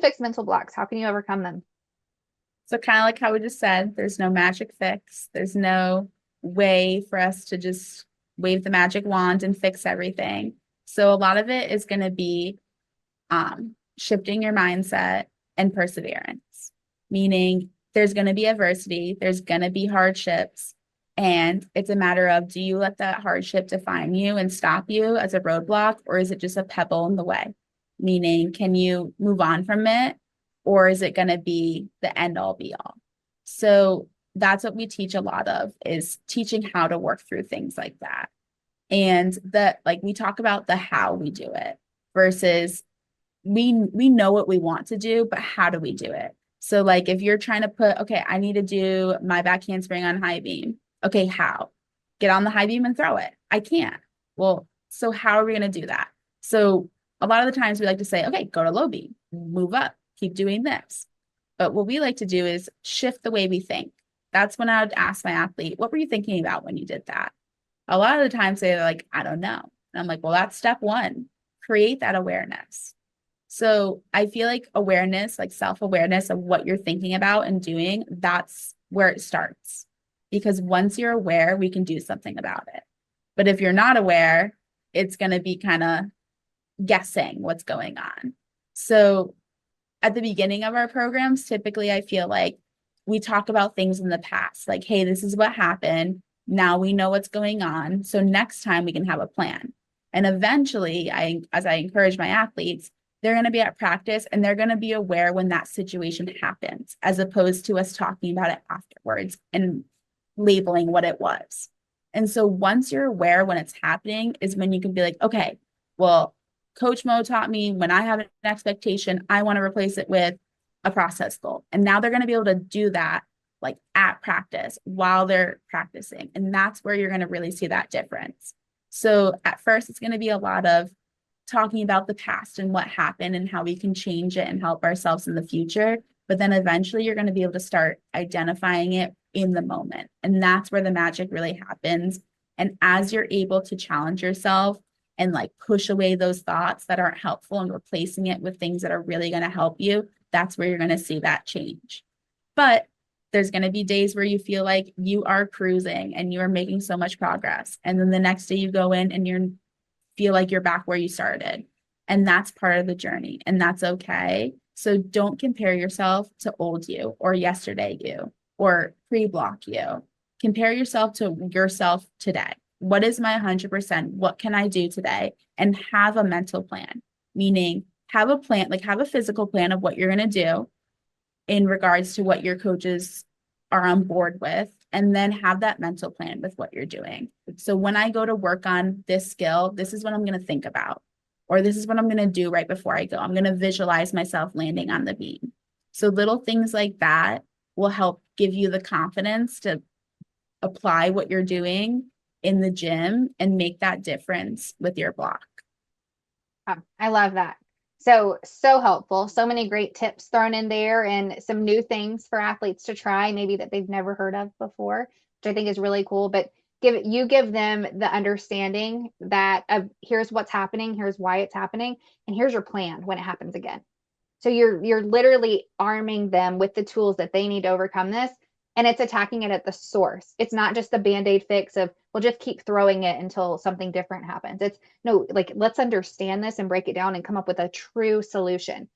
fix mental blocks? How can you overcome them? So kind of like how we just said, there's no magic fix. There's no way for us to just wave the magic wand and fix everything. So a lot of it is going to be shifting your mindset and perseverance, meaning there's going to be adversity, there's going to be hardships, and it's a matter of, do you let that hardship define you and stop you as a roadblock, or is it just a pebble in the way? Meaning, can you move on from it, or is it going to be the end all be all? So that's what we teach a lot of, is teaching how to work through things like that. And like we talk about the how we do it versus we know what we want to do, but how do we do it? So like if you're trying to put, okay, I need to do my back handspring on high beam. Okay, how? Get on the high beam and throw it. I can't. Well, so how are we going to do that? So a lot of the times we like to say, okay, go to low beam, move up, keep doing this. But what we like to do is shift the way we think. That's when I would ask my athlete, what were you thinking about when you did that? A lot of the times they're like, I don't know. And I'm like, well, that's step one. Create that awareness. So I feel like awareness, like self-awareness of what you're thinking about and doing, that's where it starts. Because once you're aware, we can do something about it. But if you're not aware, it's going to be kind of guessing what's going on. So at the beginning of our programs, typically I feel like we talk about things in the past, like, hey, this is what happened. Now we know what's going on. So next time we can have a plan. And eventually, as I encourage my athletes, they're going to be at practice and they're going to be aware when that situation happens, as opposed to us talking about it afterwards and labeling what it was. And so once you're aware when it's happening is when you can be like, okay, well, Coach Mo taught me when I have an expectation, I want to replace it with a process goal. And now they're going to be able to do that like at practice while they're practicing. And that's where you're going to really see that difference. So at first, it's going to be a lot of talking about the past and what happened and how we can change it and help ourselves in the future. But then eventually you're going to be able to start identifying it in the moment. And that's where the magic really happens. And as you're able to challenge yourself and like push away those thoughts that aren't helpful and replacing it with things that are really going to help you, that's where you're going to see that change. But there's going to be days where you feel like you are cruising and you are making so much progress. And then the next day you go in and you feel like you're back where you started. And that's part of the journey. And that's okay. So don't compare yourself to old you or yesterday you or pre-block you. Compare yourself to yourself today. What is my 100%? What can I do today? And have a mental plan, meaning have a plan, like have a physical plan of what you're going to do in regards to what your coaches are on board with, and then have that mental plan with what you're doing. So when I go to work on this skill, this is what I'm going to think about, or this is what I'm going to do right before I go. I'm going to visualize myself landing on the beam. So little things like that will help give you the confidence to apply what you're doing in the gym and make that difference with your block. I love that. So helpful. So many great tips thrown in there and some new things for athletes to try, maybe that they've never heard of before, which I think is really cool. But give them the understanding that here's what's happening, here's why it's happening, and here's your plan when it happens again. So you're literally arming them with the tools that they need to overcome this. And it's attacking it at the source. It's not just the band-aid fix of, well, just keep throwing it until something different happens. It's no, like, let's understand this and break it down and come up with a true solution.